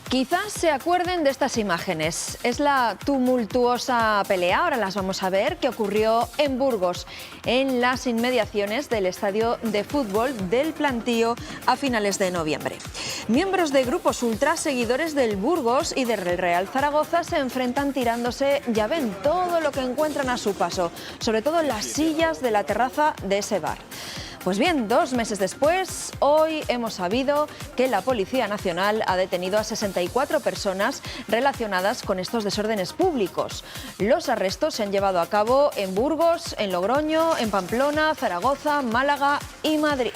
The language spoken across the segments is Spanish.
Quizás se acuerden de estas imágenes. Es la tumultuosa pelea, ahora las vamos a ver, que ocurrió en Burgos, en las inmediaciones del estadio de fútbol del Plantío a finales de noviembre. Miembros de grupos ultras, seguidores del Burgos y del Real Zaragoza se enfrentan tirándose, ya ven, todo lo que encuentran a su paso, sobre todo las sillas de la terraza de ese bar. Pues bien, 2 meses después, hoy hemos sabido que la Policía Nacional ha detenido a 64 personas relacionadas con estos desórdenes públicos. Los arrestos se han llevado a cabo en Burgos, en Logroño, en Pamplona, Zaragoza, Málaga y Madrid.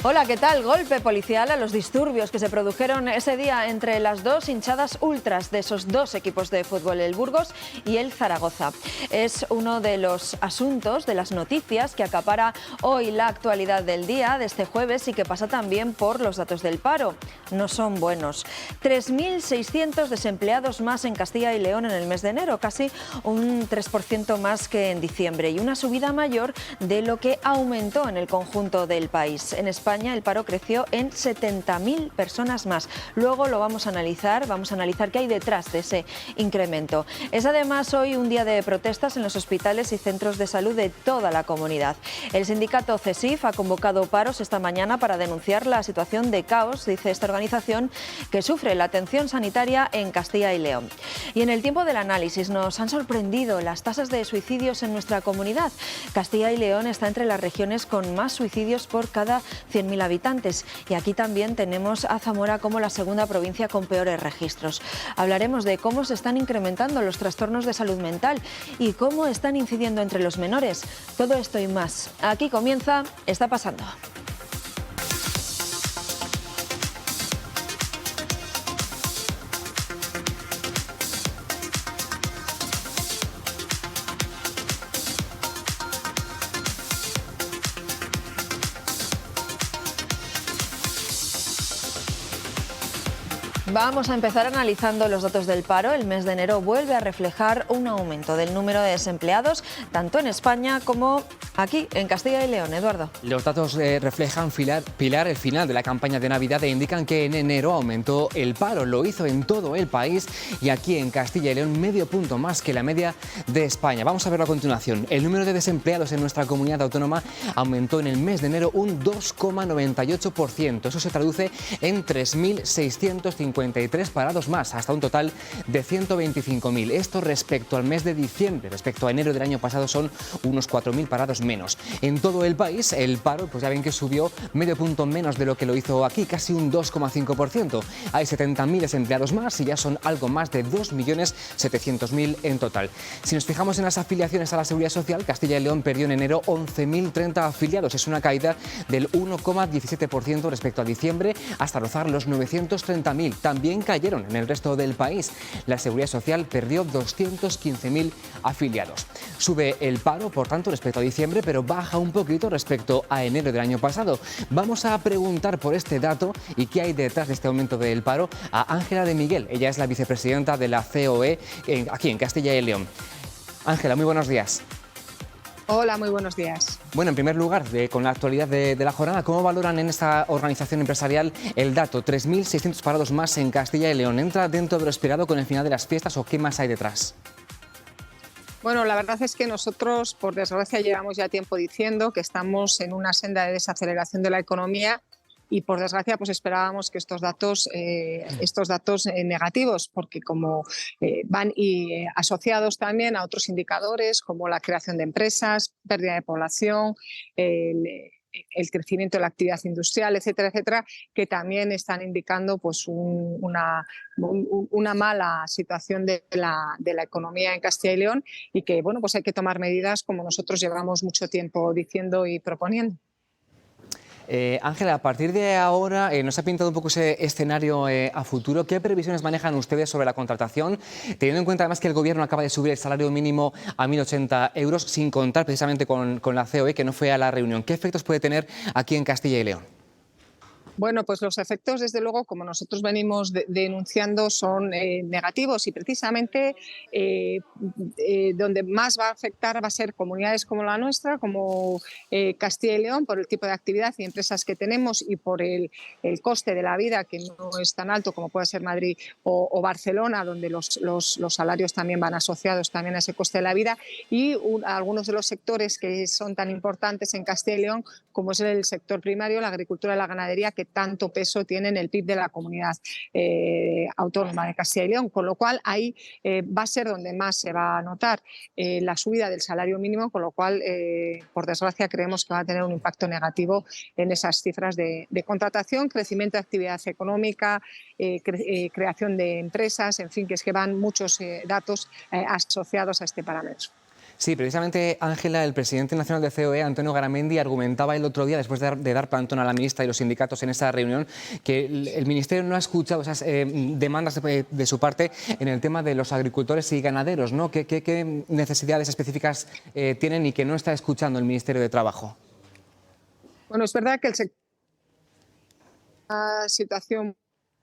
Hola, ¿qué tal? Golpe policial a los disturbios que se produjeron ese día entre las dos hinchadas ultras de esos dos equipos de fútbol, el Burgos y el Zaragoza. Es uno de los asuntos, de las noticias que acapara hoy la actualidad del día de este jueves y que pasa también por los datos del paro. No son buenos. 3.600 desempleados más en Castilla y León en el mes de enero, casi un 3% más que en diciembre y una subida mayor de lo que aumentó en el conjunto del país. En España el paro creció en 70.000 personas más. Luego lo vamos a analizar qué hay detrás de ese incremento. Es además hoy un día de protestas en los hospitales y centros de salud de toda la comunidad. El sindicato CESIF ha convocado paros esta mañana para denunciar la situación de caos, dice esta organización, que sufre la atención sanitaria en Castilla y León. Y en el tiempo del análisis nos han sorprendido las tasas de suicidios en nuestra comunidad. Castilla y León está entre las regiones con más suicidios por cada 100.000 habitantes y aquí también tenemos a Zamora como la segunda provincia con peores registros. Hablaremos de cómo se están incrementando los trastornos de salud mental y cómo están incidiendo entre los menores. Todo esto y más. Aquí comienza Está Pasando. Vamos a empezar analizando los datos del paro. El mes de enero vuelve a reflejar un aumento del número de desempleados, tanto en España como aquí, en Castilla y León. Eduardo. Los datos reflejan, Pilar, el final de la campaña de Navidad e indican que en enero aumentó el paro. Lo hizo en todo el país y aquí en Castilla y León medio punto más que la media de España. Vamos a verlo a continuación. El número de desempleados en nuestra comunidad autónoma aumentó en el mes de enero un 2,98%. Eso se traduce en 3.653 parados más, hasta un total de 125.000. Esto respecto al mes de diciembre, respecto a enero del año pasado son unos 4.000 parados menos. En todo el país el paro, pues ya ven que subió medio punto menos de lo que lo hizo aquí, casi un 2,5%. Hay 70.000 desempleados más y ya son algo más de 2.700.000 en total. Si nos fijamos en las afiliaciones a la Seguridad Social, Castilla y León perdió en enero 11.030 afiliados. Es una caída del 1,17% respecto a diciembre, hasta rozar los 930.000. También cayeron en el resto del país. La Seguridad Social perdió 215.000 afiliados. Sube el paro, por tanto, respecto a diciembre, pero baja un poquito respecto a enero del año pasado. Vamos a preguntar por este dato y qué hay detrás de este aumento del paro a Ángela de Miguel. Ella es la vicepresidenta de la COE aquí en Castilla y León. Ángela, muy buenos días. Hola, muy buenos días. Bueno, en primer lugar, con la actualidad de la jornada, ¿cómo valoran en esta organización empresarial el dato? 3.600 parados más en Castilla y León. ¿Entra dentro de lo esperado con el final de las fiestas o qué más hay detrás? Bueno, la verdad es que nosotros, por desgracia, llevamos ya tiempo diciendo que estamos en una senda de desaceleración de la economía y, por desgracia, pues esperábamos que estos datos negativos, porque como van asociados también a otros indicadores como la creación de empresas, pérdida de población, el crecimiento de la actividad industrial, etcétera, etcétera, que también están indicando pues una mala situación de la economía en Castilla y León y que bueno, pues hay que tomar medidas como nosotros llevamos mucho tiempo diciendo y proponiendo. Ángela, a partir de ahora nos ha pintado un poco ese escenario a futuro. ¿Qué previsiones manejan ustedes sobre la contratación? Teniendo en cuenta además que el Gobierno acaba de subir el salario mínimo a 1.080 euros, sin contar precisamente con la COE, que no fue a la reunión. ¿Qué efectos puede tener aquí en Castilla y León? Bueno, pues los efectos, desde luego, como nosotros venimos denunciando, son negativos y precisamente donde más va a afectar va a ser comunidades como la nuestra, como Castilla y León, por el tipo de actividad y empresas que tenemos y por el coste de la vida, que no es tan alto como puede ser Madrid o Barcelona, donde los salarios también van asociados también a ese coste de la vida, y algunos de los sectores que son tan importantes en Castilla y León, como es el sector primario, la agricultura y la ganadería, que tanto peso tiene en el PIB de la comunidad autónoma de Castilla y León, con lo cual ahí va a ser donde más se va a notar la subida del salario mínimo, con lo cual, por desgracia, creemos que va a tener un impacto negativo en esas cifras de contratación, crecimiento de actividad económica, creación de empresas, en fin, que es que van muchos datos asociados a este parámetro. Sí, precisamente, Ángela, el presidente nacional de COE, Antonio Garamendi, argumentaba el otro día, después de dar plantón a la ministra y los sindicatos en esa reunión, que el Ministerio no ha escuchado esas demandas de su parte en el tema de los agricultores y ganaderos, ¿no? ¿Qué necesidades específicas tienen y que no está escuchando el Ministerio de Trabajo? Bueno, es verdad que el sector, una situación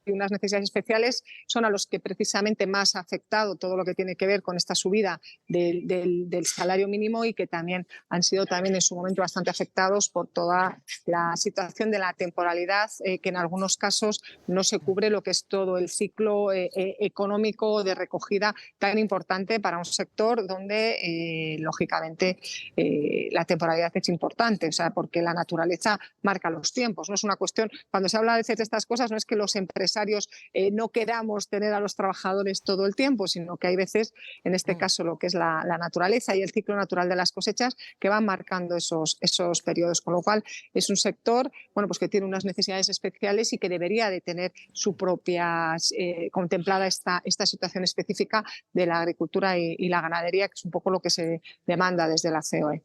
y unas necesidades especiales son a los que precisamente más ha afectado todo lo que tiene que ver con esta subida del salario mínimo, y que también han sido también en su momento bastante afectados por toda la situación de la temporalidad, que en algunos casos no se cubre lo que es todo el ciclo económico de recogida tan importante para un sector donde lógicamente la temporalidad es importante, o sea, porque la naturaleza marca los tiempos. No es una cuestión, cuando se habla a veces de estas cosas, no es que los empresarios no queramos tener a los trabajadores todo el tiempo, sino que hay veces, en este caso, lo que es la naturaleza y el ciclo natural de las cosechas, que van marcando esos periodos, con lo cual es un sector, bueno, pues que tiene unas necesidades especiales y que debería de tener su propia contemplada esta situación específica de la agricultura y la ganadería, que es un poco lo que se demanda desde la COE.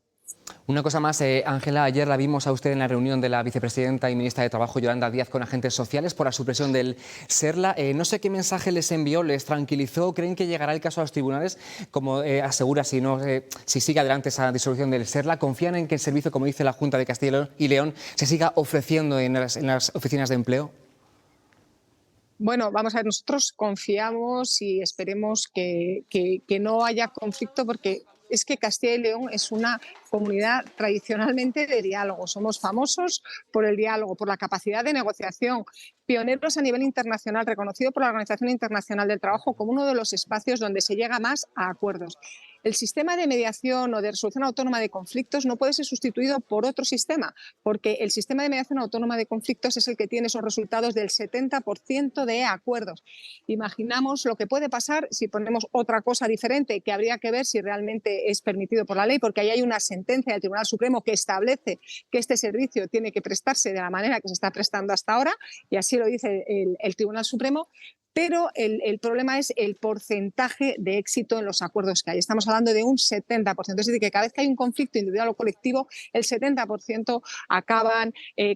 Una cosa más, Ángela, ayer la vimos a usted en la reunión de la vicepresidenta y ministra de Trabajo, Yolanda Díaz, con agentes sociales por la supresión del SERLA. No sé qué mensaje les envió, les tranquilizó. ¿Creen que llegará el caso a los tribunales? Como asegura, si sigue adelante esa disolución del SERLA, ¿confían en que el servicio, como dice la Junta de Castilla y León, se siga ofreciendo en las oficinas de empleo? Bueno, vamos a ver, nosotros confiamos y esperemos que no haya conflicto, porque es que Castilla y León es una comunidad tradicionalmente de diálogo. Somos famosos por el diálogo, por la capacidad de negociación, pioneros a nivel internacional, reconocido por la Organización Internacional del Trabajo como uno de los espacios donde se llega más a acuerdos. El sistema de mediación o de resolución autónoma de conflictos no puede ser sustituido por otro sistema, porque el sistema de mediación autónoma de conflictos es el que tiene esos resultados del 70% de acuerdos. Imaginamos lo que puede pasar si ponemos otra cosa diferente, que habría que ver si realmente es permitido por la ley, porque ahí hay una sentencia del Tribunal Supremo que establece que este servicio tiene que prestarse de la manera que se está prestando hasta ahora, y así lo dice el Tribunal Supremo. Pero el problema es el porcentaje de éxito en los acuerdos que hay. Estamos hablando de un 70%. Es decir, que cada vez que hay un conflicto individual o colectivo, el 70% acaban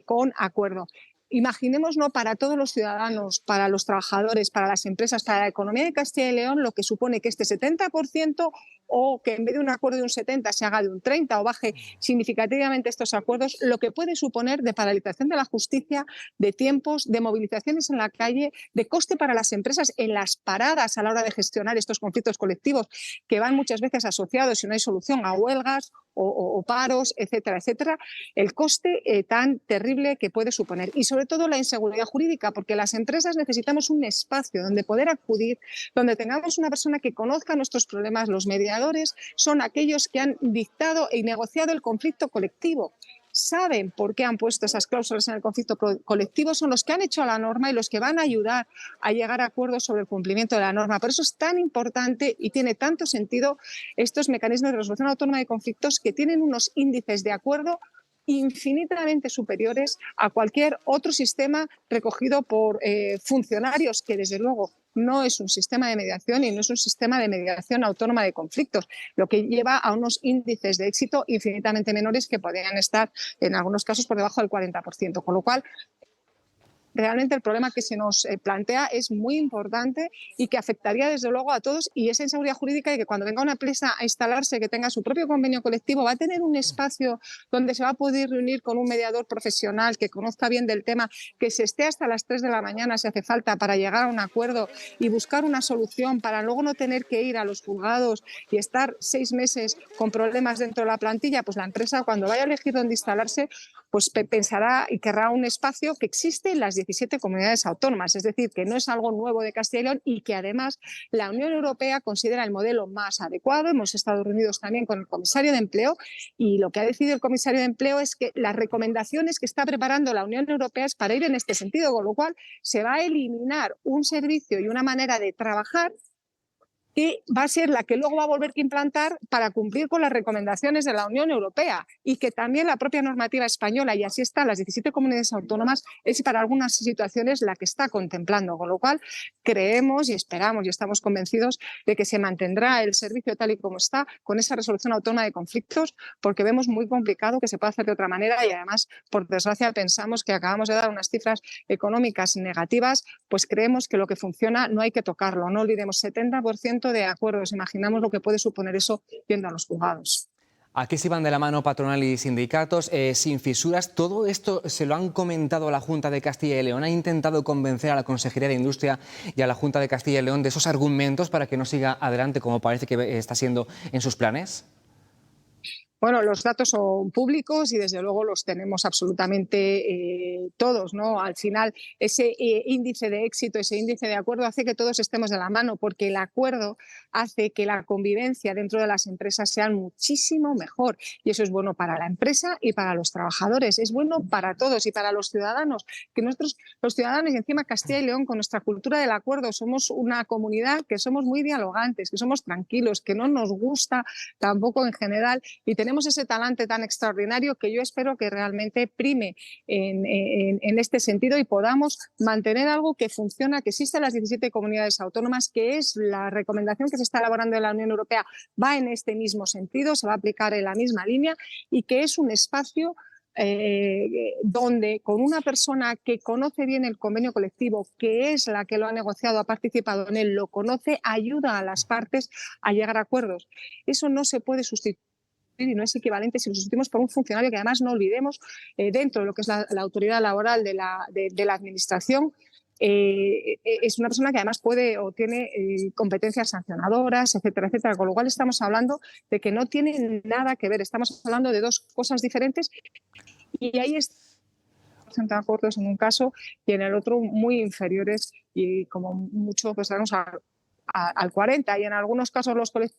con acuerdo. Imaginémoslo para todos los ciudadanos, para los trabajadores, para las empresas, para la economía de Castilla y León, lo que supone que este 70%, o que en vez de un acuerdo de un 70 se haga de un 30 o baje significativamente estos acuerdos, lo que puede suponer de paralización de la justicia, de tiempos, de movilizaciones en la calle, de coste para las empresas en las paradas a la hora de gestionar estos conflictos colectivos, que van muchas veces asociados, si no hay solución, a huelgas o paros, etcétera, etcétera. El coste tan terrible que puede suponer. Y sobre todo la inseguridad jurídica, porque las empresas necesitamos un espacio donde poder acudir, donde tengamos una persona que conozca nuestros problemas. Los mediadores son aquellos que han dictado y negociado el conflicto colectivo. Saben por qué han puesto esas cláusulas en el conflicto colectivo, son los que han hecho la norma y los que van a ayudar a llegar a acuerdos sobre el cumplimiento de la norma. Por eso es tan importante y tiene tanto sentido estos mecanismos de resolución autónoma de conflictos, que tienen unos índices de acuerdo infinitamente superiores a cualquier otro sistema recogido por funcionarios, que desde luego no es un sistema de mediación y no es un sistema de mediación autónoma de conflictos, lo que lleva a unos índices de éxito infinitamente menores, que podrían estar en algunos casos por debajo del 40%, con lo cual realmente el problema que se nos plantea es muy importante y que afectaría desde luego a todos, y esa inseguridad jurídica de que cuando venga una empresa a instalarse, que tenga su propio convenio colectivo, va a tener un espacio donde se va a poder reunir con un mediador profesional que conozca bien del tema, que se esté hasta las 3 de la mañana si hace falta para llegar a un acuerdo y buscar una solución para luego no tener que ir a los juzgados y estar 6 meses con problemas dentro de la plantilla. Pues la empresa, cuando vaya a elegir dónde instalarse, pues pensará y querrá un espacio que existe en las 17 comunidades autónomas, es decir, que no es algo nuevo de Castilla y León y que además la Unión Europea considera el modelo más adecuado. Hemos estado reunidos también con el comisario de Empleo y lo que ha decidido el comisario de Empleo es que las recomendaciones que está preparando la Unión Europea es para ir en este sentido, con lo cual se va a eliminar un servicio y una manera de trabajar que va a ser la que luego va a volver a implantar para cumplir con las recomendaciones de la Unión Europea, y que también la propia normativa española, y así está, las 17 comunidades autónomas, es para algunas situaciones la que está contemplando, con lo cual creemos y esperamos y estamos convencidos de que se mantendrá el servicio tal y como está, con esa resolución autónoma de conflictos, porque vemos muy complicado que se pueda hacer de otra manera y además, por desgracia, pensamos que acabamos de dar unas cifras económicas negativas, pues creemos que lo que funciona no hay que tocarlo. No olvidemos, 70% de acuerdos. Imaginamos lo que puede suponer eso yendo a los juzgados. Aquí se van de la mano patronal y sindicatos, sin fisuras. ¿Todo esto se lo han comentado a la Junta de Castilla y León? ¿Ha intentado convencer a la Consejería de Industria y a la Junta de Castilla y León de esos argumentos para que no siga adelante como parece que está siendo en sus planes? Bueno, los datos son públicos y desde luego los tenemos absolutamente todos, ¿no? Al final, ese índice de éxito, ese índice de acuerdo hace que todos estemos de la mano, porque el acuerdo hace que la convivencia dentro de las empresas sea muchísimo mejor, y eso es bueno para la empresa y para los trabajadores, es bueno para todos y para los ciudadanos, que nosotros, los ciudadanos, y encima Castilla y León, con nuestra cultura del acuerdo, somos una comunidad que somos muy dialogantes, que somos tranquilos, que no nos gusta tampoco en general, y tenemos ese talante tan extraordinario que yo espero que realmente prime en este sentido y podamos mantener algo que funciona, que existe en las 17 comunidades autónomas, que es la recomendación que se está elaborando en la Unión Europea, va en este mismo sentido, se va a aplicar en la misma línea, y que es un espacio donde con una persona que conoce bien el convenio colectivo, que es la que lo ha negociado, ha participado en él, lo conoce, ayuda a las partes a llegar a acuerdos. Eso no se puede sustituir y no es equivalente si lo sustituimos por un funcionario que, además, no olvidemos, dentro de lo que es la autoridad laboral de la administración, es una persona que además puede o tiene competencias sancionadoras, etcétera, etcétera, con lo cual estamos hablando de que no tiene nada que ver, estamos hablando de dos cosas diferentes, y ahí están acuerdos en un caso y en el otro muy inferiores, y como mucho pues estamos al 40%, y en algunos casos los colectivos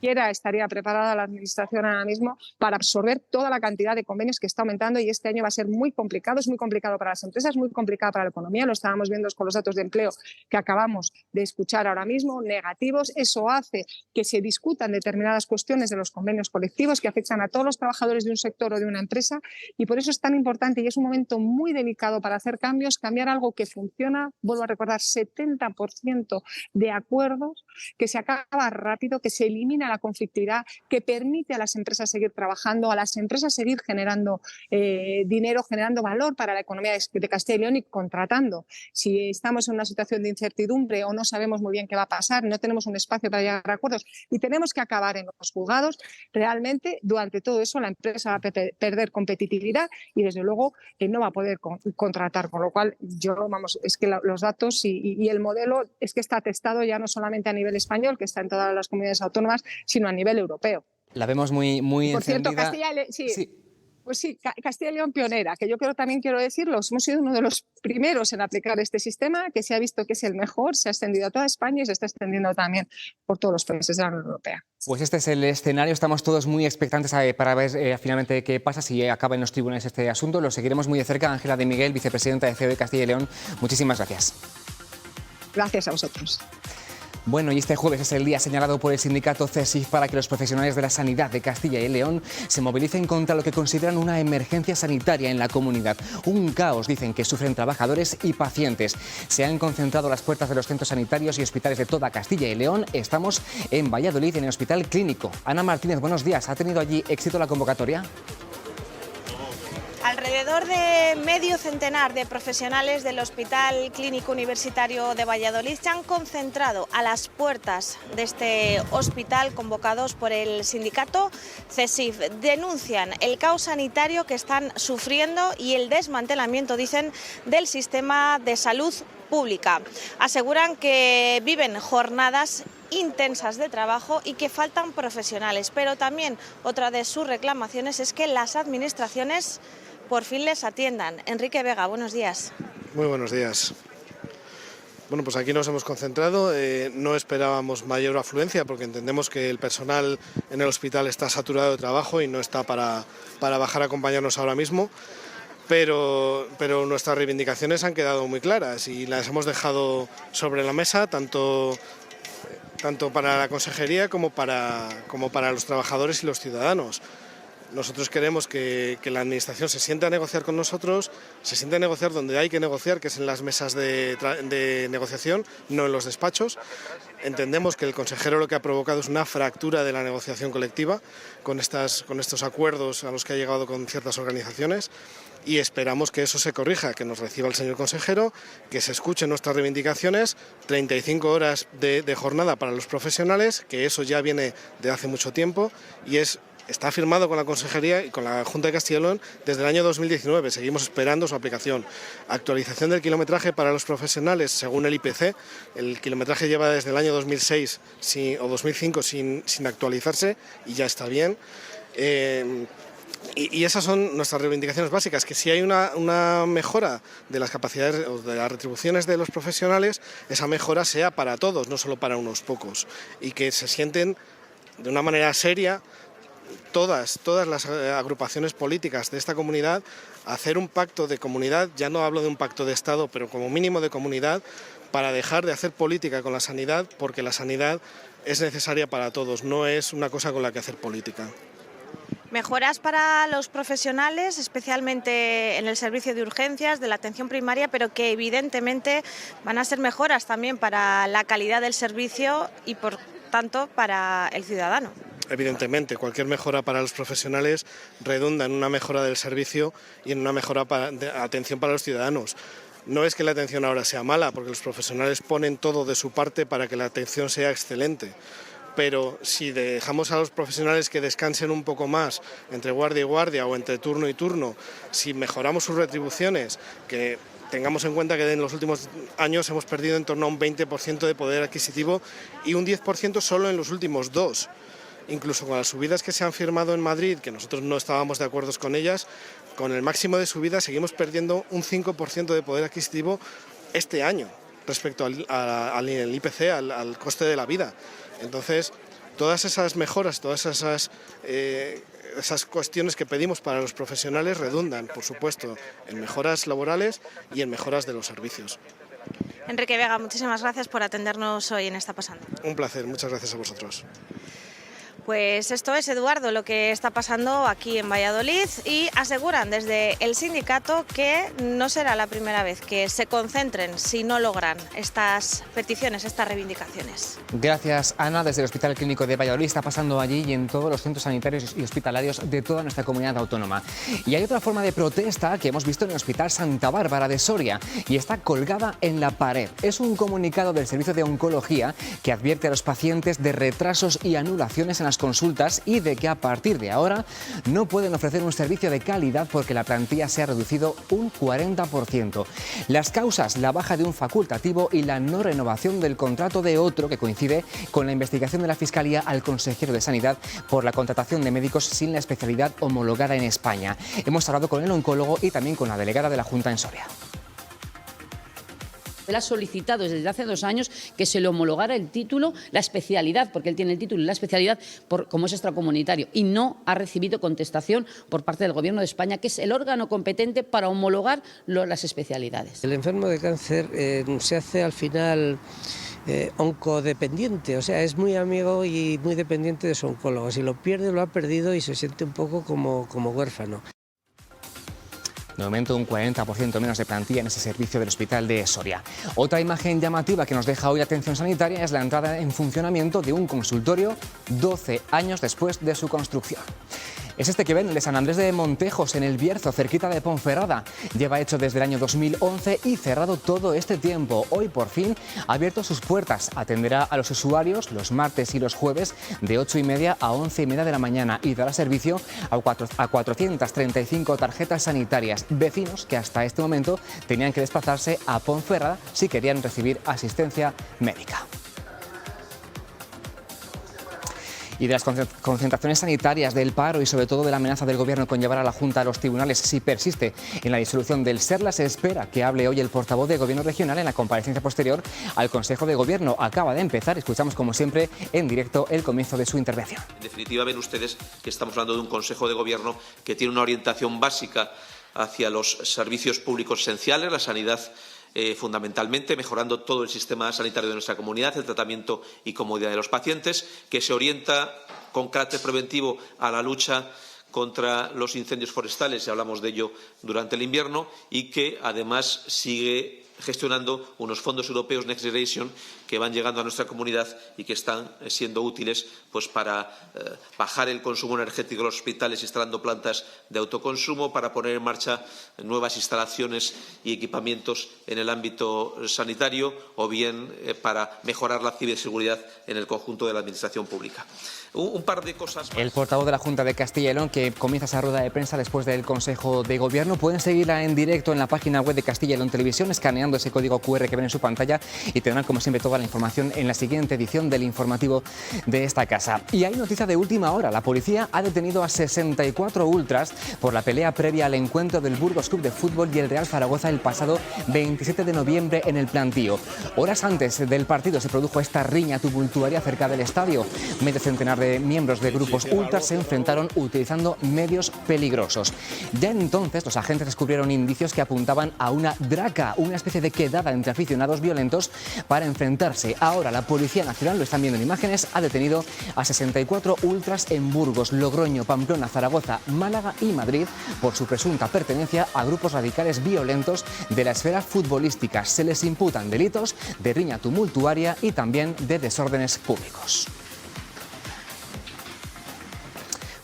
estaría preparada la administración ahora mismo para absorber toda la cantidad de convenios que está aumentando, y este año va a ser muy complicado, es muy complicado para las empresas, muy complicado para la economía, lo estábamos viendo con los datos de empleo que acabamos de escuchar ahora mismo, negativos. Eso hace que se discutan determinadas cuestiones de los convenios colectivos que afectan a todos los trabajadores de un sector o de una empresa, y por eso es tan importante y es un momento muy delicado para hacer cambios, cambiar algo que funciona. Vuelvo a recordar, 70% de acuerdos, que se acaba rápido, que se elimina la conflictividad, que permite a las empresas seguir trabajando, a las empresas seguir generando dinero, generando valor para la economía de Castilla y León y contratando. Si estamos en una situación de incertidumbre o no sabemos muy bien qué va a pasar, no tenemos un espacio para llegar a acuerdos y tenemos que acabar en los juzgados, realmente durante todo eso la empresa va a perder competitividad y desde luego no va a poder contratar, con lo cual es que los datos y el modelo es que está testado ya no solamente a nivel español, que está en todas las comunidades autónomas, sino a nivel europeo. La vemos muy Por encendida. Cierto, Castilla y León quiero decirlo, hemos sido uno de los primeros en aplicar este sistema, que se ha visto que es el mejor, se ha extendido a toda España y se está extendiendo también por todos los países de la Unión Europea. Pues este es el escenario, estamos todos muy expectantes para ver finalmente qué pasa, si acaba en los tribunales este asunto. Lo seguiremos muy de cerca. Ángela de Miguel, vicepresidenta de CEO de Castilla y León, muchísimas gracias. Gracias a vosotros. Bueno, y este jueves es el día señalado por el sindicato CESIF para que los profesionales de la sanidad de Castilla y León se movilicen contra lo que consideran una emergencia sanitaria en la comunidad. Un caos, dicen, que sufren trabajadores y pacientes. Se han concentrado las puertas de los centros sanitarios y hospitales de toda Castilla y León. Estamos en Valladolid, en el Hospital Clínico. Ana Martínez, buenos días. ¿Ha tenido allí éxito la convocatoria? Alrededor Alrededor de medio centenar de profesionales del Hospital Clínico Universitario de Valladolid se han concentrado a las puertas de este hospital, convocados por el sindicato CESIF. Denuncian el caos sanitario que están sufriendo y el desmantelamiento, dicen, del sistema de salud pública. Aseguran que viven jornadas intensas de trabajo y que faltan profesionales, pero también otra de sus reclamaciones es que las administraciones por fin les atiendan. Enrique Vega, buenos días. Muy buenos días. Bueno, pues aquí nos hemos concentrado, no esperábamos mayor afluencia porque entendemos que el personal en el hospital está saturado de trabajo y no está para bajar a acompañarnos ahora mismo, pero nuestras reivindicaciones han quedado muy claras y las hemos dejado sobre la mesa, tanto para la consejería como para los trabajadores y los ciudadanos. Nosotros queremos que la administración se siente a negociar con nosotros, se siente a negociar donde hay que negociar, que es en las mesas de negociación, no en los despachos. Entendemos que el consejero lo que ha provocado es una fractura de la negociación colectiva con estos acuerdos a los que ha llegado con ciertas organizaciones y esperamos que eso se corrija, que nos reciba el señor consejero, que se escuchen nuestras reivindicaciones, 35 horas de jornada para los profesionales, que eso ya viene de hace mucho tiempo y está firmado con la Consejería y con la Junta de Castilla y León desde el año 2019. Seguimos esperando su aplicación. Actualización del kilometraje para los profesionales según el IPC. El kilometraje lleva desde el año 2006 o 2005 sin actualizarse y ya está bien. Y esas son nuestras reivindicaciones básicas, que si hay una mejora de las capacidades o de las retribuciones de los profesionales, esa mejora sea para todos, no solo para unos pocos, y que se sienten de una manera seria todas las agrupaciones políticas de esta comunidad a hacer un pacto de comunidad, ya no hablo de un pacto de Estado, pero como mínimo de comunidad, para dejar de hacer política con la sanidad, porque la sanidad es necesaria para todos, no es una cosa con la que hacer política. Mejoras para los profesionales, especialmente en el servicio de urgencias, de la atención primaria, pero que evidentemente van a ser mejoras también para la calidad del servicio y por tanto para el ciudadano. Evidentemente, cualquier mejora para los profesionales redunda en una mejora del servicio y en una mejora de atención para los ciudadanos. No es que la atención ahora sea mala, porque los profesionales ponen todo de su parte para que la atención sea excelente. Pero si dejamos a los profesionales que descansen un poco más entre guardia y guardia o entre turno y turno, si mejoramos sus retribuciones, que tengamos en cuenta que en los últimos años hemos perdido en torno a un 20% de poder adquisitivo y un 10% solo en los últimos 2. Incluso con las subidas que se han firmado en Madrid, que nosotros no estábamos de acuerdo con ellas, con el máximo de subida seguimos perdiendo un 5% de poder adquisitivo este año respecto al IPC, al coste de la vida. Entonces, todas esas mejoras, todas esas cuestiones que pedimos para los profesionales redundan, por supuesto, en mejoras laborales y en mejoras de los servicios. Enrique Vega, muchísimas gracias por atendernos hoy en Está Pasando. Un placer, muchas gracias a vosotros. Pues esto es, Eduardo, lo que está pasando aquí en Valladolid y aseguran desde el sindicato que no será la primera vez que se concentren si no logran estas peticiones, estas reivindicaciones. Gracias, Ana. Desde el Hospital Clínico de Valladolid está pasando allí y en todos los centros sanitarios y hospitalarios de toda nuestra comunidad autónoma. Y hay otra forma de protesta que hemos visto en el Hospital Santa Bárbara de Soria y está colgada en la pared. Es un comunicado del Servicio de Oncología que advierte a los pacientes de retrasos y anulaciones en las consultas y de que a partir de ahora no pueden ofrecer un servicio de calidad porque la plantilla se ha reducido un 40%. Las causas, la baja de un facultativo y la no renovación del contrato de otro que coincide con la investigación de la Fiscalía al consejero de Sanidad por la contratación de médicos sin la especialidad homologada en España. Hemos hablado con el oncólogo y también con la delegada de la Junta en Soria. Él ha solicitado desde hace 2 años que se le homologara el título, la especialidad, porque él tiene el título y la especialidad como es extracomunitario, y no ha recibido contestación por parte del Gobierno de España, que es el órgano competente para homologar las especialidades. El enfermo de cáncer se hace al final oncodependiente, o sea, es muy amigo y muy dependiente de su oncólogo. Si lo pierde, lo ha perdido y se siente un poco como huérfano. De momento, un 40% menos de plantilla en ese servicio del Hospital de Soria. Otra imagen llamativa que nos deja hoy la atención sanitaria es la entrada en funcionamiento de un consultorio 12 años después de su construcción. Es este que ven, el de San Andrés de Montejos, en el Bierzo, cerquita de Ponferrada. Lleva hecho desde el año 2011 y cerrado todo este tiempo. Hoy, por fin, ha abierto sus puertas. Atenderá a los usuarios los martes y los jueves de 8:30 a 11:30 de la mañana y dará servicio a 435 tarjetas sanitarias. Vecinos que hasta este momento tenían que desplazarse a Ponferrada si querían recibir asistencia médica. Y de las concentraciones sanitarias, del paro y sobre todo de la amenaza del Gobierno con llevar a la Junta a los tribunales si persiste en la disolución del SERLA, se espera que hable hoy el portavoz de Gobierno regional en la comparecencia posterior al Consejo de Gobierno. Acaba de empezar, escuchamos como siempre en directo el comienzo de su intervención. En definitiva, ven ustedes que estamos hablando de un Consejo de Gobierno que tiene una orientación básica hacia los servicios públicos esenciales, la sanidad fundamentalmente, mejorando todo el sistema sanitario de nuestra comunidad, el tratamiento y comodidad de los pacientes, que se orienta con carácter preventivo a la lucha contra los incendios forestales, y hablamos de ello durante el invierno, y que además sigue gestionando unos fondos europeos Next Generation que van llegando a nuestra comunidad y que están siendo útiles pues, para bajar el consumo energético de los hospitales, instalando plantas de autoconsumo, para poner en marcha nuevas instalaciones y equipamientos en el ámbito sanitario, o bien para mejorar la ciberseguridad en el conjunto de la Administración pública. Un par de cosas más. El portavoz de la Junta de Castilla y León, que comienza esa rueda de prensa después del Consejo de Gobierno. Pueden seguirla en directo en la página web de Castilla y León Televisión, escaneando ese código QR que ven en su pantalla, y tendrán como siempre toda la información en la siguiente edición del informativo de esta casa. Y hay noticia de última hora. La policía ha detenido a 64 ultras por la pelea previa al encuentro del Burgos Club de Fútbol y el Real Zaragoza el pasado 27 de noviembre en el Plantío. Horas antes del partido se produjo esta riña tumultuaria cerca del estadio. Medio centenar de miembros de grupos ultras se enfrentaron utilizando medios peligrosos. Ya entonces los agentes descubrieron indicios que apuntaban a una draca, una especie de quedada entre aficionados violentos para enfrentarse. Ahora la Policía Nacional, lo están viendo en imágenes, ha detenido a 64 ultras en Burgos, Logroño, Pamplona, Zaragoza, Málaga y Madrid por su presunta pertenencia a grupos radicales violentos de la esfera futbolística. Se les imputan delitos de riña tumultuaria y también de desórdenes públicos.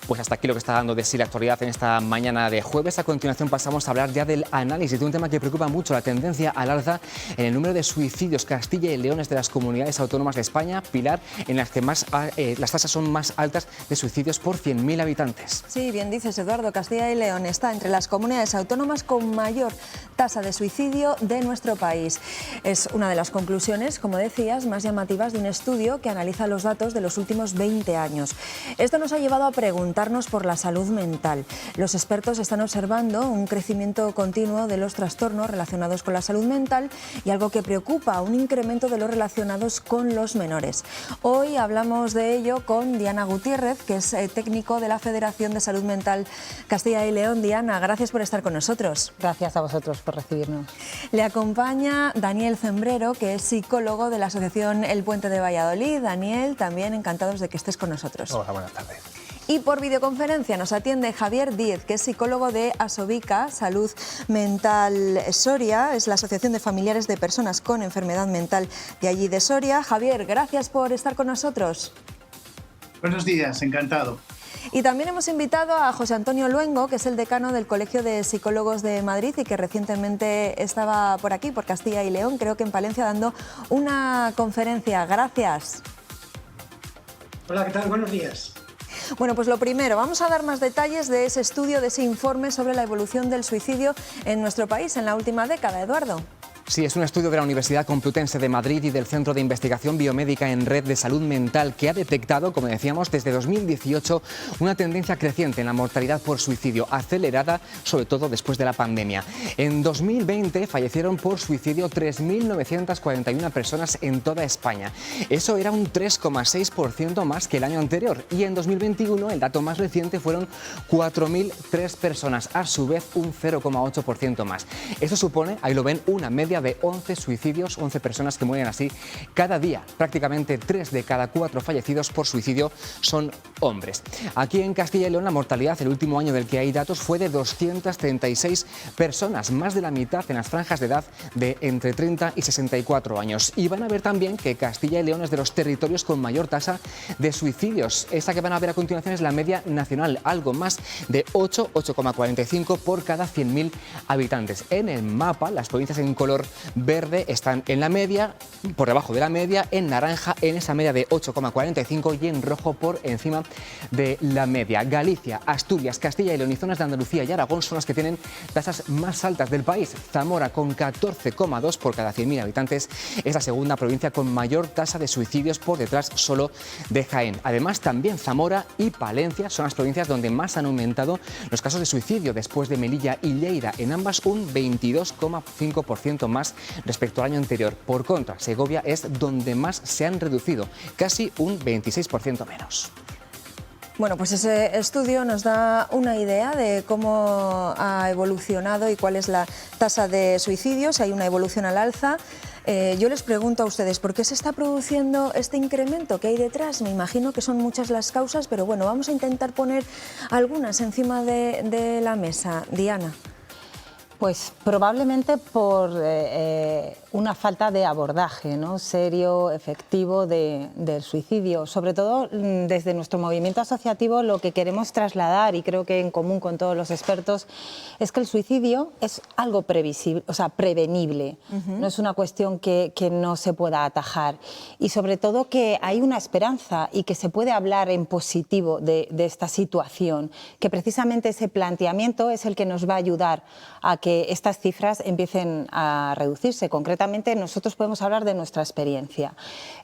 Pues hasta aquí lo que está dando de sí la actualidad en esta mañana de jueves. A continuación pasamos a hablar ya del análisis de un tema que preocupa mucho, la tendencia al alza en el número de suicidios. Castilla y León es de las comunidades autónomas de España, Pilar, en las que las tasas son más altas de suicidios por 100.000 habitantes. Sí, bien dices, Eduardo, Castilla y León está entre las comunidades autónomas con mayor tasa de suicidio de nuestro país. Es una de las conclusiones, como decías, más llamativas de un estudio que analiza los datos de los últimos 20 años. Esto nos ha llevado a preguntarnos por la salud mental. Los expertos están observando un crecimiento continuo de los trastornos relacionados con la salud mental y algo que preocupa, un incremento de los relacionados con los menores. Hoy hablamos de ello con Diana Gutiérrez, que es técnico de la Federación de Salud Mental Castilla y León. Diana, gracias por estar con nosotros. Gracias a vosotros por recibirnos. Le acompaña Daniel Zembrero, que es psicólogo de la Asociación El Puente de Valladolid. Daniel, también encantados de que estés con nosotros. Hola, buenas tardes. Y por videoconferencia nos atiende Javier Díez, que es psicólogo de Asobica, Salud Mental Soria, es la Asociación de Familiares de Personas con Enfermedad Mental de allí de Soria. Javier, gracias por estar con nosotros. Buenos días, encantado. Y también hemos invitado a José Antonio Luengo, que es el decano del Colegio de Psicólogos de Madrid y que recientemente estaba por aquí, por Castilla y León, creo que en Palencia, dando una conferencia. Gracias. Hola, ¿qué tal? Buenos días. Bueno, pues lo primero, vamos a dar más detalles de ese estudio, de ese informe sobre la evolución del suicidio en nuestro país en la última década, Eduardo. Sí, es un estudio de la Universidad Complutense de Madrid y del Centro de Investigación Biomédica en Red de Salud Mental, que ha detectado, como decíamos, desde 2018 una tendencia creciente en la mortalidad por suicidio, acelerada sobre todo después de la pandemia. En 2020 fallecieron por suicidio 3.941 personas en toda España. Eso era un 3,6% más que el año anterior. Y en 2021, el dato más reciente, fueron 4.003 personas, a su vez un 0,8% más. Eso supone, ahí lo ven, una media media de 11 suicidios, 11 personas que mueren así cada día. Prácticamente 3 de cada 4 fallecidos por suicidio son hombres. Aquí en Castilla y León la mortalidad el último año del que hay datos fue de 236 personas, más de la mitad en las franjas de edad de entre 30 y 64 años. Y van a ver también que Castilla y León es de los territorios con mayor tasa de suicidios. Esta que van a ver a continuación es la media nacional, algo más de 8,45 por cada 100.000 habitantes. En el mapa, las provincias en color verde están en la media, por debajo de la media, en naranja en esa media de 8,45 y en rojo por encima de la media. Galicia, Asturias, Castilla y León y zonas de Andalucía y Aragón son las que tienen tasas más altas del país. Zamora, con 14,2 por cada 100.000 habitantes, es la segunda provincia con mayor tasa de suicidios, por detrás solo de Jaén. Además, también Zamora y Palencia son las provincias donde más han aumentado los casos de suicidio, después de Melilla y Lleida, en ambas un 22,5% más respecto al año anterior. Por contra, Segovia es donde más se han reducido, casi un 26% menos. Bueno, pues ese estudio nos da una idea de cómo ha evolucionado y cuál es la tasa de suicidios. Hay una evolución al alza. Yo les pregunto a ustedes, ¿por qué se está produciendo este incremento? ¿Qué hay detrás? Me imagino que son muchas las causas, pero bueno, vamos a intentar poner algunas encima de la mesa. Diana. Pues probablemente por una falta de abordaje, ¿no?, serio, efectivo del suicidio. Sobre todo desde nuestro movimiento asociativo lo que queremos trasladar, y creo que en común con todos los expertos, es que el suicidio es algo previsible, o sea, prevenible. No es una cuestión que no se pueda atajar. Y sobre todo que hay una esperanza y que se puede hablar en positivo de esta situación, que precisamente ese planteamiento es el que nos va a ayudar a que estas cifras empiecen a reducirse. Concretamente, nosotros podemos hablar de nuestra experiencia.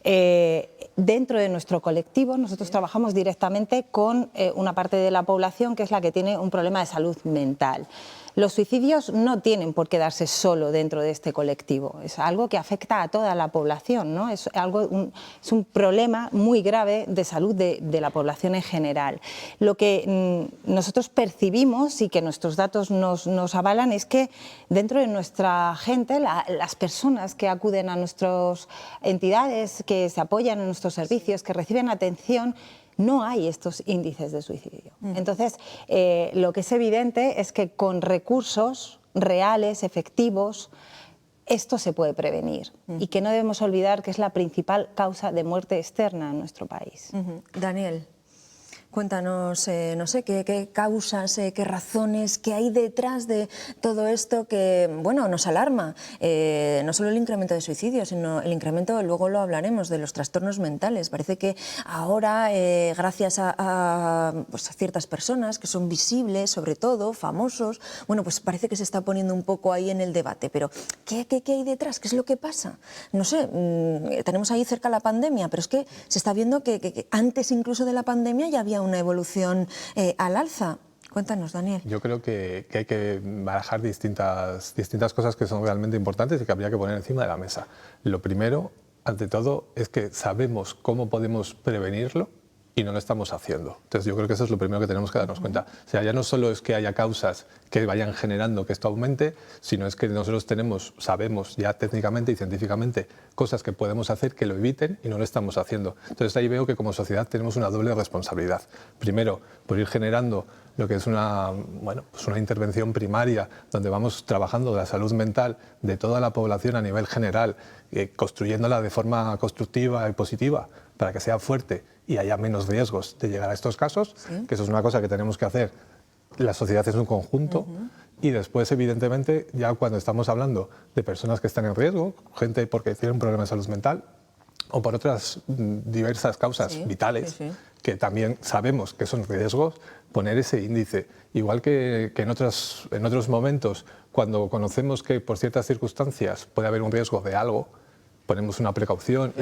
Dentro de nuestro colectivo, nosotros trabajamos directamente con una parte de la población que es la que tiene un problema de salud mental. Los suicidios no tienen por qué darse solo dentro de este colectivo, es algo que afecta a toda la población, ¿no? Es un problema muy grave de salud de la población en general. Lo que nosotros percibimos y que nuestros datos nos avalan es que dentro de nuestra gente, las personas que acuden a nuestras entidades, que se apoyan en nuestros servicios, que reciben atención, no hay estos índices de suicidio. Entonces, lo que es evidente es que con recursos reales, efectivos, esto se puede prevenir y que no debemos olvidar que es la principal causa de muerte externa en nuestro país. Daniel, cuéntanos, no sé, qué causas, qué razones, qué hay detrás de todo esto que, bueno, nos alarma. No solo el incremento de suicidios, sino el incremento, luego lo hablaremos, de los trastornos mentales. Parece que ahora, gracias a ciertas personas que son visibles, sobre todo, famosos, bueno, pues parece que se está poniendo un poco ahí en el debate. Pero, ¿qué hay detrás? ¿Qué es lo que pasa? No sé, tenemos ahí cerca la pandemia, pero es que se está viendo que antes incluso de la pandemia ya había una evolución al alza. Cuéntanos, Daniel. Yo creo que hay que barajar distintas cosas que son realmente importantes y que habría que poner encima de la mesa. Lo primero, ante todo, es que sabemos cómo podemos prevenirlo y no lo estamos haciendo. Entonces yo creo que eso es lo primero que tenemos que darnos cuenta. O sea, ya no solo es que haya causas que vayan generando que esto aumente, sino es que nosotros sabemos ya técnicamente y científicamente cosas que podemos hacer que lo eviten y no lo estamos haciendo. Entonces ahí veo que como sociedad tenemos una doble responsabilidad. Primero, por ir generando lo que es una intervención primaria donde vamos trabajando la salud mental de toda la población a nivel general, construyéndola de forma constructiva y positiva para que sea fuerte y haya menos riesgos de llegar a estos casos, que eso es una cosa que tenemos que hacer. La sociedad es un conjunto y después, evidentemente, ya cuando estamos hablando de personas que están en riesgo, gente porque tiene un problema de salud mental o por otras diversas causas vitales, que también sabemos que son riesgos, poner ese índice. Igual que en otros momentos, cuando conocemos que por ciertas circunstancias puede haber un riesgo de algo, ponemos una precaución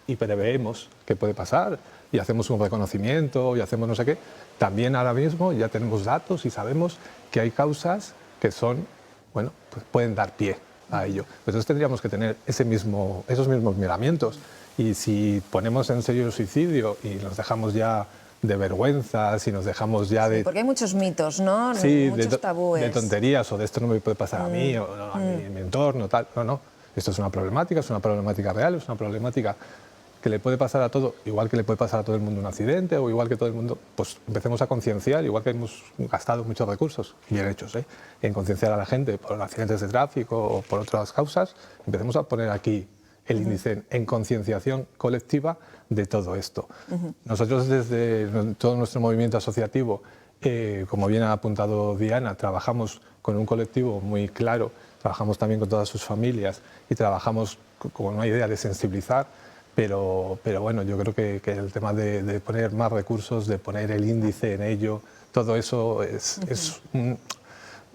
y preveemos qué puede pasar y hacemos un reconocimiento y hacemos no sé qué. También ahora mismo ya tenemos datos y sabemos que hay causas que son, pues pueden dar pie a ello. Entonces tendríamos que tener esos mismos miramientos. Y si ponemos en serio el suicidio y nos dejamos ya de vergüenzas y nos dejamos ya de... Porque hay muchos mitos, ¿no? Sí, muchos tabúes. de tonterías o de esto no me puede pasar a mí o no, a mi entorno, tal. No. Esto es una problemática real, es una problemática que le puede pasar a todo, igual que le puede pasar a todo el mundo un accidente, o igual que todo el mundo, pues empecemos a concienciar, igual que hemos gastado muchos recursos, bien hechos, en concienciar a la gente por accidentes de tráfico o por otras causas, empecemos a poner aquí el índice en concienciación colectiva de todo esto. Nosotros desde todo nuestro movimiento asociativo, como bien ha apuntado Diana, trabajamos con un colectivo muy claro, trabajamos también con todas sus familias y trabajamos con una idea de sensibilizar, pero bueno, yo creo que el tema de poner más recursos, de poner el índice en ello, todo eso es